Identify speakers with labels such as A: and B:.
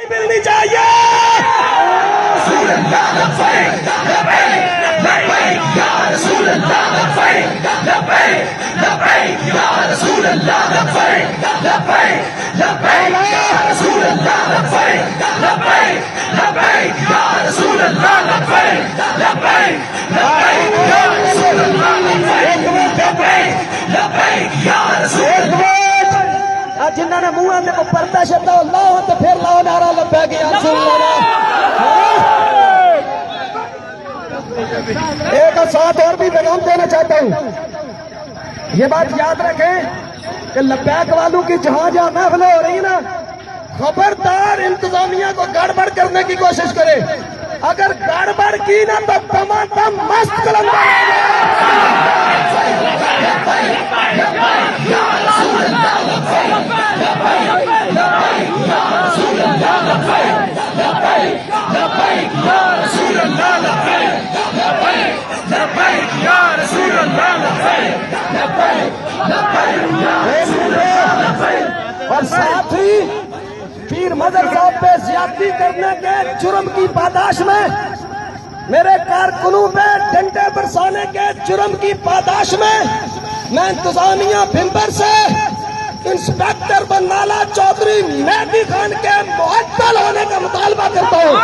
A: ملنی چاہیے. جنہوں نے منہ آنے کو پردہ شدہ لاؤ تو پھر لاؤ نعرہ لبیک یا رسول اللہ. ایک ساتھ اور بھی پیغام دینا چاہتا ہوں. یہ بات یاد رکھیں کہ لبیک والوں کی جہاں جہاں محفلیں ہو رہی نا، خبردار انتظامیہ کو گڑبڑ کرنے کی کوشش کرے. اگر گڑبڑ کی نا تو تمام مست قلندر اور ساتھ ہی پیر مظہر صاحب پہ زیادتی کرنے کے جرم کی پاداش میں، میرے کارکنوں پہ ڈنڈے برسانے کے جرم کی پاداش میں انتظامیہ بھمبر سے انسپیکٹر بنالا چودھری مہدی خان کے معطل ہونے کا مطالبہ کرتا ہوں.